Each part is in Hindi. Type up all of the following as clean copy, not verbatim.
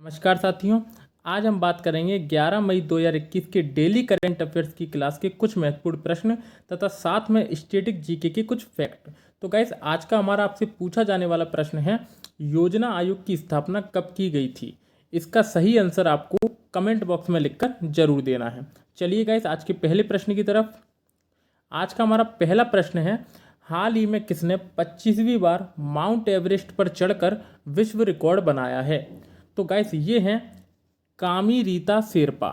नमस्कार साथियों। आज हम बात करेंगे 11 मई 2021 के डेली करंट अफेयर्स की क्लास के कुछ महत्वपूर्ण प्रश्न तथा साथ में स्टैटिक जीके के कुछ फैक्ट। तो गाइस, आज का हमारा आपसे पूछा जाने वाला प्रश्न है, योजना आयोग की स्थापना कब की गई थी। इसका सही आंसर आपको कमेंट बॉक्स में लिखकर जरूर देना है। चलिए गाइस, आज के पहले प्रश्न की तरफ। आज का हमारा पहला प्रश्न है, हाल ही में किसने 25वीं बार माउंट एवरेस्ट पर चढ़कर विश्व रिकॉर्ड बनाया है। तो गाइस, ये हैं कामी रीता शेरपा।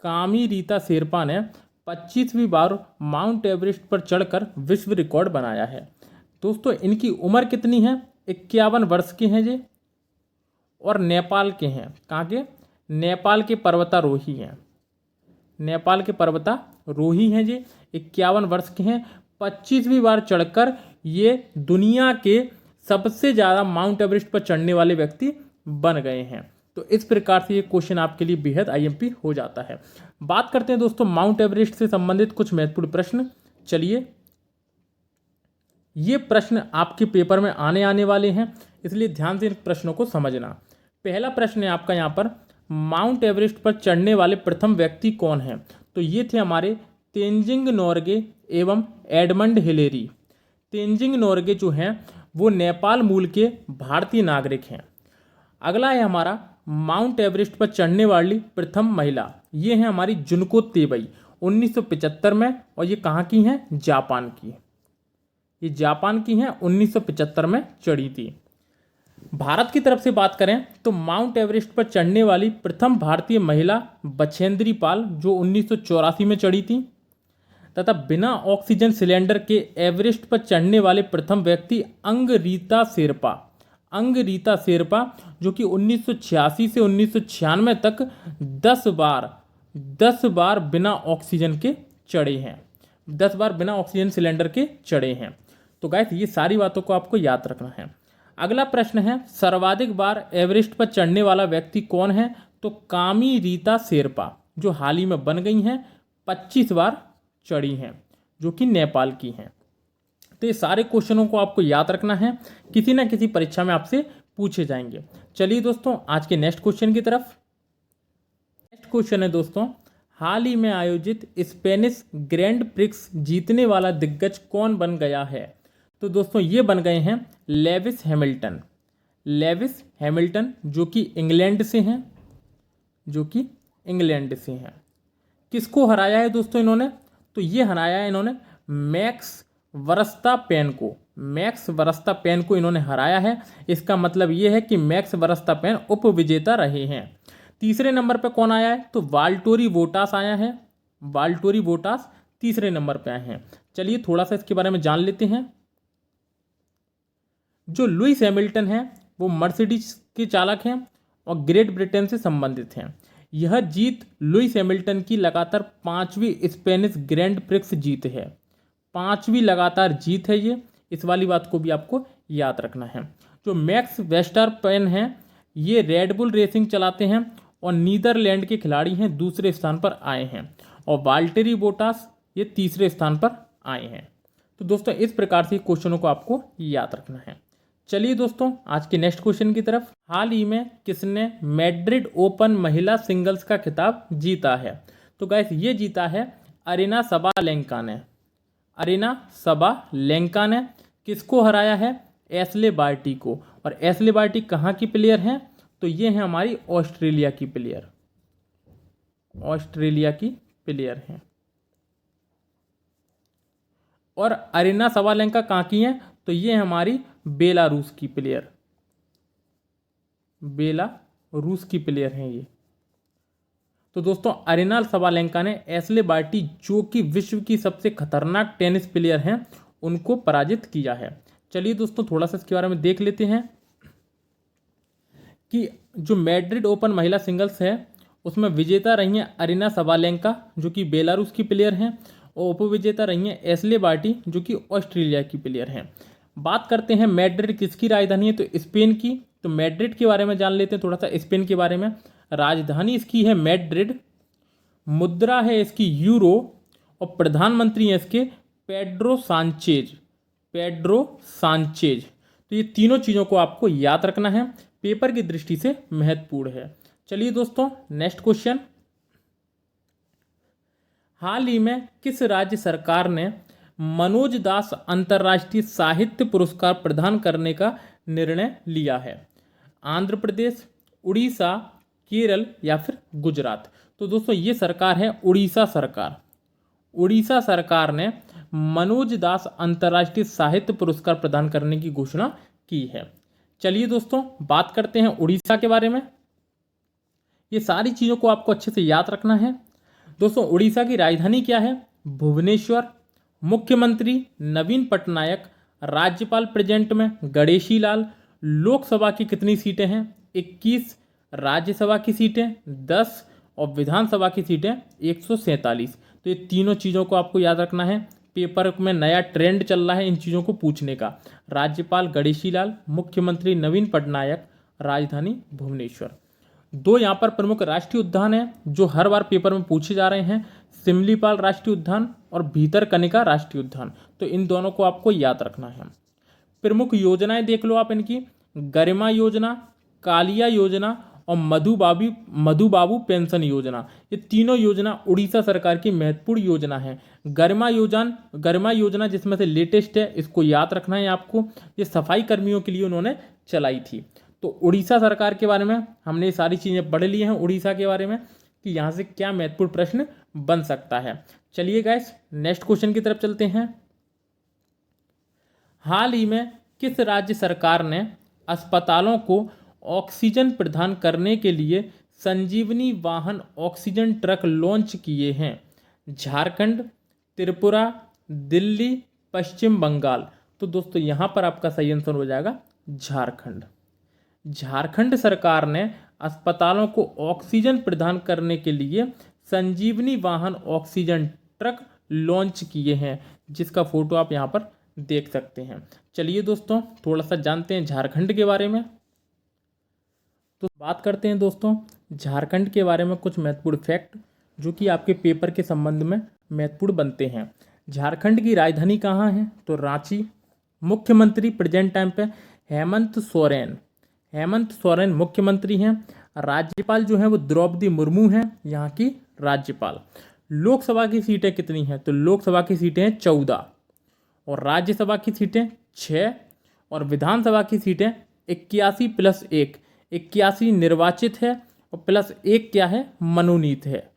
कामी रीता शेरपा ने 25वीं बार माउंट एवरेस्ट पर चढ़कर विश्व रिकॉर्ड बनाया है। दोस्तों, इनकी उम्र कितनी है? 51 वर्ष के हैं ये और नेपाल के हैं। कहाँ के? नेपाल के पर्वतारोही हैं। नेपाल के पर्वतारोही हैं ये, 51 वर्ष के हैं। 25वीं बार चढ़कर ये दुनिया के सबसे ज़्यादा माउंट एवरेस्ट पर चढ़ने वाले व्यक्ति बन गए हैं। तो इस प्रकार से ये क्वेश्चन आपके लिए बेहद आईएमपी हो जाता है। बात करते हैं दोस्तों माउंट एवरेस्ट से संबंधित कुछ महत्वपूर्ण प्रश्न। चलिए, ये प्रश्न आपके पेपर में आने वाले हैं, इसलिए ध्यान से इन प्रश्नों को समझना। पहला प्रश्न है आपका यहाँ पर, माउंट एवरेस्ट पर चढ़ने वाले प्रथम व्यक्ति कौन हैं। तो ये थे हमारे तेंजिंग नोरगे एवं एडमंड हिलेरी। तेंजिंग नोरगे जो हैं वो नेपाल मूल के भारतीय नागरिक हैं। अगला है हमारा, माउंट एवरेस्ट पर चढ़ने वाली प्रथम महिला, ये है हमारी जुनको तेबई, 1975 में। और ये कहाँ की हैं? जापान की। ये जापान की हैं, 1975 में चढ़ी थी। भारत की तरफ से बात करें तो माउंट एवरेस्ट पर चढ़ने वाली प्रथम भारतीय महिला बछेंद्री पाल, जो 1984 में चढ़ी थी। तथा बिना ऑक्सीजन सिलेंडर के एवरेस्ट पर चढ़ने वाले प्रथम व्यक्ति अंगरीता शेरपा। अंगरीता शेरपा जो कि 1986 से 1996 तक 10 बार बिना ऑक्सीजन के चढ़े हैं। 10 बार बिना ऑक्सीजन सिलेंडर के चढ़े हैं। तो गाइस, ये सारी बातों को आपको याद रखना है। अगला प्रश्न है, सर्वाधिक बार एवरेस्ट पर चढ़ने वाला व्यक्ति कौन है। तो कामी रीता शेरपा, जो हाल ही में बन गई हैं, 25 बार चढ़ी हैं, जो कि नेपाल की हैं। तो ये सारे क्वेश्चनों को आपको याद रखना है, किसी ना किसी परीक्षा में आपसे पूछे जाएंगे। चलिए दोस्तों, आज के नेक्स्ट क्वेश्चन की तरफ। नेक्स्ट क्वेश्चन है दोस्तों, हाल ही में आयोजित स्पेनिश ग्रैंड प्रिक्स जीतने वाला दिग्गज कौन बन गया है। तो दोस्तों, ये बन गए हैं लेविस हैमिल्टन। लेविस हैमिल्टन जो कि इंग्लैंड से हैं, किसको हराया है दोस्तों इन्होंने? तो ये हराया है इन्होंने मैक्स वर्स्टापेन को। मैक्स वर्स्टापेन को इन्होंने हराया है। इसका मतलब ये है कि मैक्स वर्स्टापेन उपविजेता रहे हैं। तीसरे नंबर पर कौन आया है? तो वाल्टोरी बोटास आया है। वाल्टोरी बोटास तीसरे नंबर पर आए हैं। चलिए थोड़ा सा इसके बारे में जान लेते हैं। जो लुइस हैमिल्टन है वो मर्सिडीज के चालक हैं और ग्रेट ब्रिटेन से संबंधित हैं। यह जीत लुइस हैमिल्टन की लगातार 5वीं स्पेनिश ग्रैंड प्रिक्स जीत है। 5वीं लगातार जीत है ये, इस वाली बात को भी आपको याद रखना है। जो मैक्स वर्स्टापेन हैं ये रेडबुल रेसिंग चलाते हैं और नीदरलैंड के खिलाड़ी हैं, दूसरे स्थान पर आए हैं। और वाल्टेरी बोटास ये तीसरे स्थान पर आए हैं। तो दोस्तों, इस प्रकार से क्वेश्चनों को आपको याद रखना है। चलिए दोस्तों, आज के नेक्स्ट क्वेश्चन की तरफ। हाल ही में किसने मैड्रिड ओपन महिला सिंगल्स का खिताब जीता है। तो गाइस, ये जीता है अरीना सबालेंका ने। अरीना सबालेंका ने किसको हराया है? एशले बार्टी को। और एशले बार्टी कहाँ की प्लेयर हैं? तो ये हैं हमारी ऑस्ट्रेलिया की प्लेयर। ऑस्ट्रेलिया की प्लेयर हैं। और अरीना सबालेंका कहाँ की हैं? तो ये है हमारी बेलारूस की प्लेयर। बेलारूस की प्लेयर हैं ये। तो दोस्तों, अरीना सबालेंका ने एशले बार्टी, जो कि विश्व की सबसे खतरनाक टेनिस प्लेयर हैं, उनको पराजित किया है। चलिए दोस्तों, थोड़ा सा इसके बारे में देख लेते हैं कि जो मैड्रिड ओपन महिला सिंगल्स है उसमें विजेता रही हैं अरीना सबालेंका, जो कि बेलारूस की प्लेयर हैं, और उपविजेता रही हैं एशले बार्टी, जो कि ऑस्ट्रेलिया की प्लेयर हैं। बात करते हैं मैड्रिड किसकी राजधानी है। तो स्पेन की। तो मैड्रिड के बारे में जान लेते हैं थोड़ा सा, स्पेन के बारे में। राजधानी इसकी है मैड्रिड, मुद्रा है इसकी यूरो, और प्रधानमंत्री हैं इसके पेड्रो सांचेज। तो ये तीनों चीज़ों को आपको याद रखना है। पेपर की दृष्टि से महत्वपूर्ण है। चलिए दोस्तों, नेक्स्ट क्वेश्चन। हाल ही में किस राज्य सरकार ने मनोज दास अंतर्राष्ट्रीय साहित्य पुरस्कार प्रदान करने का निर्णय लिया है? आंध्र प्रदेश, उड़ीसा, केरल या फिर गुजरात? तो दोस्तों ये सरकार है उड़ीसा सरकार। उड़ीसा सरकार ने मनोज दास अंतर्राष्ट्रीय साहित्य पुरस्कार प्रदान करने की घोषणा की है। चलिए दोस्तों, बात करते हैं उड़ीसा के बारे में। ये सारी चीज़ों को आपको अच्छे से याद रखना है। दोस्तों, उड़ीसा की राजधानी क्या है? भुवनेश्वर। मुख्यमंत्री नवीन पटनायक। राज्यपाल प्रेजेंट में गणेशी लाल। लोकसभा की कितनी सीटें हैं? 21। राज्यसभा की सीटें 10 और विधानसभा की सीटें 147। तो ये तीनों चीज़ों को आपको याद रखना है। पेपर में नया ट्रेंड चल रहा है इन चीज़ों को पूछने का। राज्यपाल गणेशी लाल, मुख्यमंत्री नवीन पटनायक, राजधानी भुवनेश्वर। दो यहाँ पर प्रमुख राष्ट्रीय उद्यान हैं जो हर बार पेपर में पूछे जा रहे हैं, सिमलीपाल राष्ट्रीय उद्यान और भीतरकनिका राष्ट्रीय उद्यान। तो इन दोनों को आपको याद रखना है। प्रमुख योजनाएं देख लो आप इनकी। गरिमा योजना, कालिया योजना और मधुबाबू पेंशन योजना। ये तीनों योजना उड़ीसा सरकार की महत्वपूर्ण योजना है। गरिमा योजना जिसमें से लेटेस्ट है, इसको याद रखना है आपको। ये सफाई कर्मियों के लिए उन्होंने चलाई थी। तो उड़ीसा सरकार के बारे में हमने ये सारी चीज़ें पढ़ ली हैं उड़ीसा के बारे में कि यहाँ से क्या महत्वपूर्ण प्रश्न बन सकता है। चलिए गाइस, नेक्स्ट क्वेश्चन की तरफ चलते हैं। हाल ही में किस राज्य सरकार ने अस्पतालों को ऑक्सीजन प्रदान करने के लिए संजीवनी वाहन ऑक्सीजन ट्रक लॉन्च किए हैं? झारखंड, त्रिपुरा, दिल्ली, पश्चिम बंगाल? तो दोस्तों यहाँ पर आपका सही आंसर हो जाएगा झारखंड। झारखंड सरकार ने अस्पतालों को ऑक्सीजन प्रदान करने के लिए संजीवनी वाहन ऑक्सीजन ट्रक लॉन्च किए हैं, जिसका फोटो आप यहाँ पर देख सकते हैं। चलिए दोस्तों, थोड़ा सा जानते हैं झारखंड के बारे में। तो बात करते हैं दोस्तों झारखंड के बारे में कुछ महत्वपूर्ण फैक्ट जो कि आपके पेपर के संबंध में महत्वपूर्ण बनते हैं। झारखंड की राजधानी कहाँ है? तो रांची। मुख्यमंत्री प्रेजेंट टाइम पे हेमंत सोरेन मुख्यमंत्री हैं। राज्यपाल जो है वो द्रौपदी मुर्मू हैं, यहाँ की राज्यपाल। लोकसभा की सीटें कितनी हैं? तो लोकसभा की सीटें हैं 14 और राज्यसभा की सीटें 6 और विधानसभा की सीटें 81 + 1। 81 निर्वाचित है और +1 क्या है? मनोनीत है।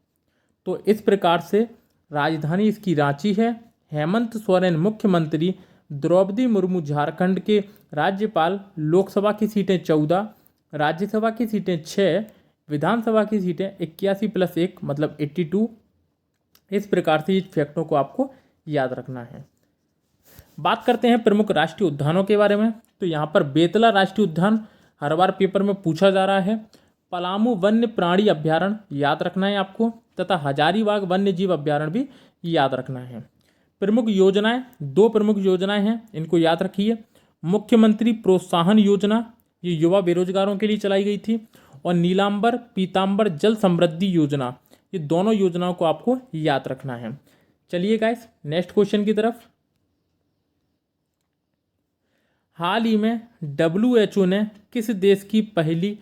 तो इस प्रकार से राजधानी इसकी रांची है। हेमंत सोरेन मुख्यमंत्री, द्रौपदी मुर्मू झारखंड के राज्यपाल। लोकसभा की सीटें 14, राज्यसभा की सीटें 6, विधानसभा की सीटें 81 + 1 मतलब 82। इस प्रकार से इस फैक्टों को आपको याद रखना है। बात करते हैं प्रमुख राष्ट्रीय उद्यानों के बारे में। तो यहाँ पर बेतला राष्ट्रीय उद्यान हर बार पेपर में पूछा जा रहा है। पलामू वन्य प्राणी अभ्यारण्य याद रखना है आपको, तथा हजारीबाग वन्य जीव अभ्यारण्य भी याद रखना है। प्रमुख योजनाएं, 2 प्रमुख योजनाएं हैं, इनको याद रखिए। मुख्यमंत्री प्रोत्साहन योजना, ये युवा बेरोजगारों के लिए चलाई गई थी। और नीलांबर पीतांबर जल समृद्धि योजना, ये दोनों योजनाओं को आपको याद रखना है। चलिए गाइस, नेक्स्ट क्वेश्चन की तरफ। हाल ही में WHO ने किस देश की पहली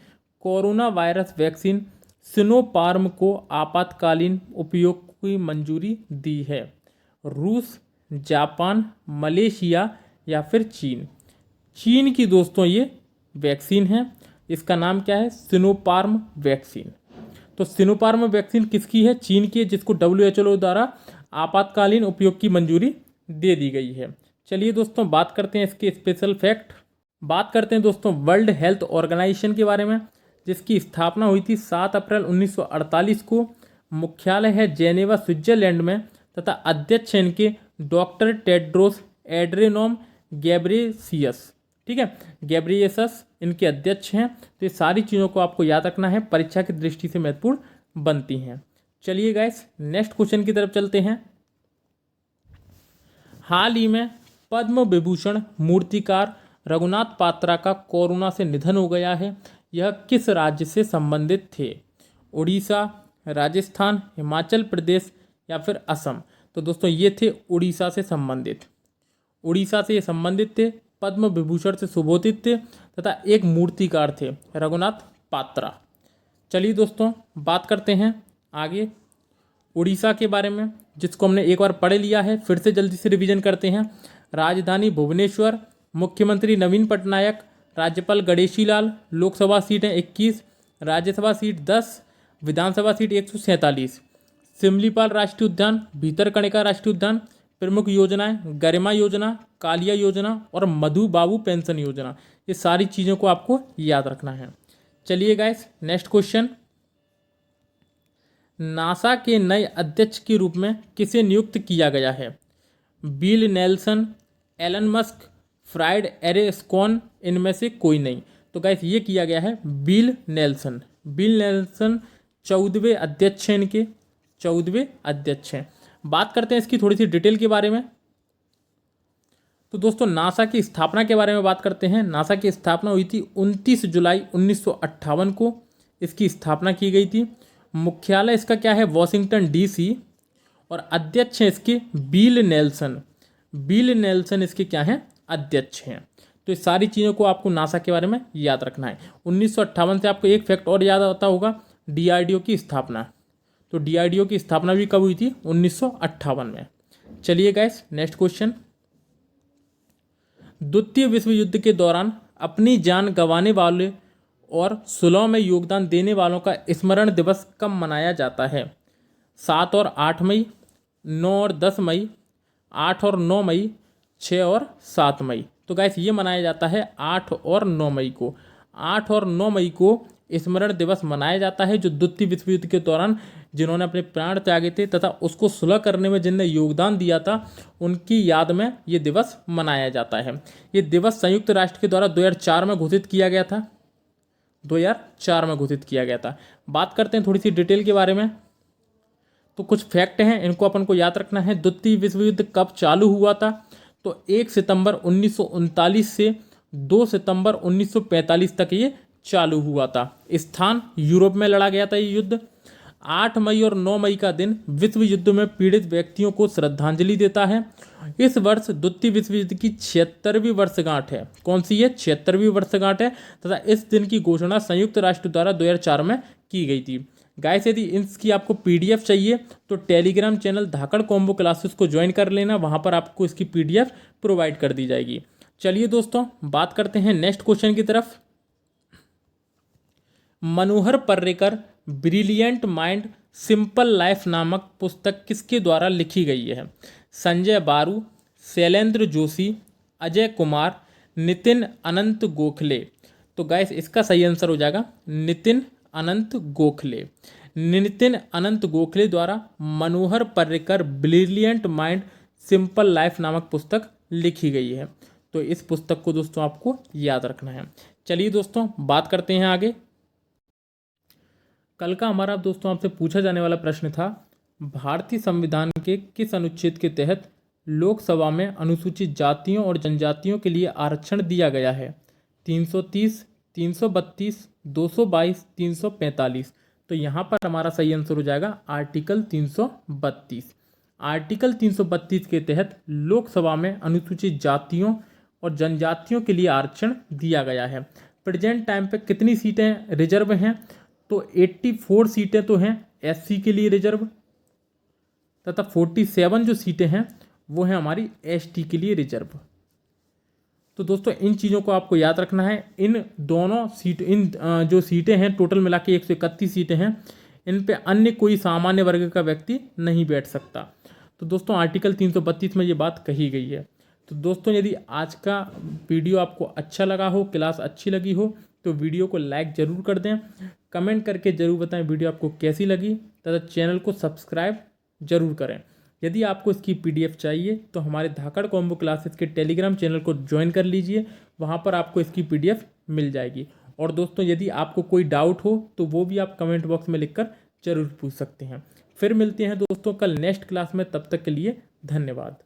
कोरोना वायरस वैक्सीन सिनोफार्म को आपातकालीन उपयोग की मंजूरी दी है? रूस, जापान, मलेशिया या फिर चीन? चीन की दोस्तों ये वैक्सीन है। इसका नाम क्या है? Sinopharm vaccine. तो सिनोफार्म वैक्सीन किसकी है? चीन की है, जिसको WHO द्वारा आपातकालीन उपयोग की मंजूरी दे दी गई है। चलिए दोस्तों, बात करते हैं इसके स्पेशल फैक्ट। बात करते हैं दोस्तों वर्ल्ड हेल्थ ऑर्गेनाइजेशन के बारे में, जिसकी स्थापना हुई थी 7 अप्रैल 1948 को। मुख्यालय है जेनेवा स्विट्जरलैंड में तथा अध्यक्ष इनके डॉक्टर टेड्रोस एड्रेनोम गैब्रेसियस, ठीक है, गैब्रियसस इनके अध्यक्ष हैं। तो ये सारी चीज़ों को आपको याद रखना है, परीक्षा की दृष्टि से महत्वपूर्ण बनती हैं। चलिए गाइस, नेक्स्ट क्वेश्चन की तरफ चलते हैं। हाल ही में पद्म विभूषण मूर्तिकार रघुनाथ पात्रा का कोरोना से निधन हो गया है। यह किस राज्य से संबंधित थे? उड़ीसा, राजस्थान, हिमाचल प्रदेश या फिर असम? तो दोस्तों ये थे उड़ीसा से संबंधित। उड़ीसा से ये संबंधित थे, पद्म विभूषण से सुभूषित थे तथा एक मूर्तिकार थे, रघुनाथ पात्रा। चलिए दोस्तों बात करते हैं आगे उड़ीसा के बारे में, जिसको हमने एक बार पढ़ लिया है, फिर से जल्दी से रिवीजन करते हैं। राजधानी भुवनेश्वर, मुख्यमंत्री नवीन पटनायक, राज्यपाल गणेशी लाल, लोकसभा सीटें 21, राज्यसभा सीट 10, विधानसभा सीट 147, सिमलीपाल राष्ट्रीय उद्यान, भीतरकनिका राष्ट्रीय उद्यान। प्रमुख योजनाएं गरिमा योजना, कालिया योजना और मधु बाबू पेंशन योजना। ये सारी चीज़ों को आपको याद रखना है। चलिए गाइस नेक्स्ट क्वेश्चन, नासा के नए अध्यक्ष के रूप में किसे नियुक्त किया गया है? बिल नेल्सन, एलन मस्क, फ्राइड एरेस्कॉन, इनमें से कोई नहीं। तो गाइस ये किया गया है बिल नेल्सन। बिल नेल्सन 14वें अध्यक्ष हैं, इनके 14वें अध्यक्ष हैं। बात करते हैं इसकी थोड़ी सी डिटेल के बारे में। तो दोस्तों नासा की स्थापना के बारे में बात करते हैं। नासा की स्थापना हुई थी 29 जुलाई 1958 को इसकी स्थापना की गई थी। मुख्यालय इसका क्या है? Washington DC. और अध्यक्ष हैं इसके बिल नेल्सन। बिल नेल्सन इसके क्या हैं? अध्यक्ष हैं। तो इस सारी चीज़ों को आपको नासा के बारे में याद रखना है। 1958 से आपको एक फैक्ट और याद आता होगा, डीआरडीओ की स्थापना। तो डीआरडीओ की स्थापना भी कब हुई थी? 1958 में। चलिए गाइस नेक्स्ट क्वेश्चन, द्वितीय विश्व युद्ध के दौरान अपनी जान गंवाने वाले और सुलह में योगदान देने वालों का स्मरण दिवस कब मनाया जाता है? 7 और 8 मई, 9 और 10 मई, 8 और 9 मई, 6 और 7 मई। तो गाइस ये मनाया जाता है 8 और 9 मई को। 8 और 9 मई को स्मरण दिवस मनाया जाता है, जो द्वितीय विश्व युद्ध के दौरान जिन्होंने अपने प्राण त्यागे थे तथा उसको सुलह करने में जिनने योगदान दिया था, उनकी याद में ये दिवस मनाया जाता है। ये दिवस संयुक्त राष्ट्र के द्वारा 2004 में घोषित किया गया था। 2004 में घोषित किया गया था। बात करते हैं थोड़ी सी डिटेल के बारे में। तो कुछ फैक्ट हैं, इनको अपन को याद रखना है। द्वितीय विश्व युद्ध कब चालू हुआ था? तो 1 सितंबर 1939 से 2 सितंबर 1945 तक ये चालू हुआ था। स्थान यूरोप में लड़ा गया था ये युद्ध। 8 मई और 9 मई का दिन विश्व युद्ध में पीड़ित व्यक्तियों को श्रद्धांजलि देता है। इस वर्ष द्वितीय विश्व युद्ध की 76वीं वर्षगांठ है। कौन सी है? 76वीं वर्षगांठ है तथा इस दिन की घोषणा संयुक्त राष्ट्र द्वारा 2004 में की गई थी। गाइस यदि इसकी आपको पीडीएफ चाहिए तो टेलीग्राम चैनल धाकड़ कॉम्बो क्लासेस को ज्वाइन कर लेना, वहाँ पर आपको इसकी पीडीएफ प्रोवाइड कर दी जाएगी। चलिए दोस्तों बात करते हैं नेक्स्ट क्वेश्चन की तरफ। Manohar Parrikar brilliant mind simple life नामक पुस्तक किसके द्वारा लिखी गई है? संजय बारू, शैलेंद्र जोशी, अजय कुमार, नितिन अनंत गोखले। तो गाइस इसका सही आंसर हो जाएगा नितिन अनंत गोखले। नितिन अनंत गोखले द्वारा Manohar Parrikar brilliant mind simple life नामक पुस्तक लिखी गई है। तो इस पुस्तक को दोस्तों आपको याद रखना है। चलिए दोस्तों बात करते हैं आगे। कल का हमारा दोस्तों आपसे पूछा जाने वाला प्रश्न था, भारतीय संविधान के किस अनुच्छेद के तहत लोकसभा में अनुसूचित जातियों और जनजातियों के लिए आरक्षण दिया गया है? 330, 332, 222, 345। तो यहाँ पर हमारा सही आंसर हो जाएगा आर्टिकल 332। आर्टिकल 332 के तहत लोकसभा में अनुसूचित जातियों और जनजातियों के लिए आरक्षण दिया गया है। प्रेजेंट टाइम पे कितनी सीटें रिजर्व हैं? तो 84 सीटें तो हैं एससी के लिए रिजर्व, तथा 47 जो सीटें हैं वो हैं हमारी एसटी के लिए रिजर्व। तो दोस्तों इन चीज़ों को आपको याद रखना है। इन दोनों सीट जो सीटें हैं टोटल मिला के 131 सीटें हैं, इन पे अन्य कोई सामान्य वर्ग का व्यक्ति नहीं बैठ सकता। तो दोस्तों आर्टिकल 332 में ये बात कही गई है। तो दोस्तों यदि आज का वीडियो आपको अच्छा लगा हो, क्लास अच्छी लगी हो, तो वीडियो को लाइक ज़रूर कर दें। कमेंट करके ज़रूर बताएं वीडियो आपको कैसी लगी, तथा चैनल को सब्सक्राइब जरूर करें। यदि आपको इसकी पीडीएफ चाहिए तो हमारे धाकड़ कॉम्बो क्लासेस के टेलीग्राम चैनल को ज्वाइन कर लीजिए, वहाँ पर आपको इसकी पीडीएफ मिल जाएगी। और दोस्तों यदि आपको कोई डाउट हो तो वो भी आप कमेंट बॉक्स में लिखकर जरूर पूछ सकते हैं। फिर मिलते हैं दोस्तों कल नेक्स्ट क्लास में, तब तक के लिए धन्यवाद।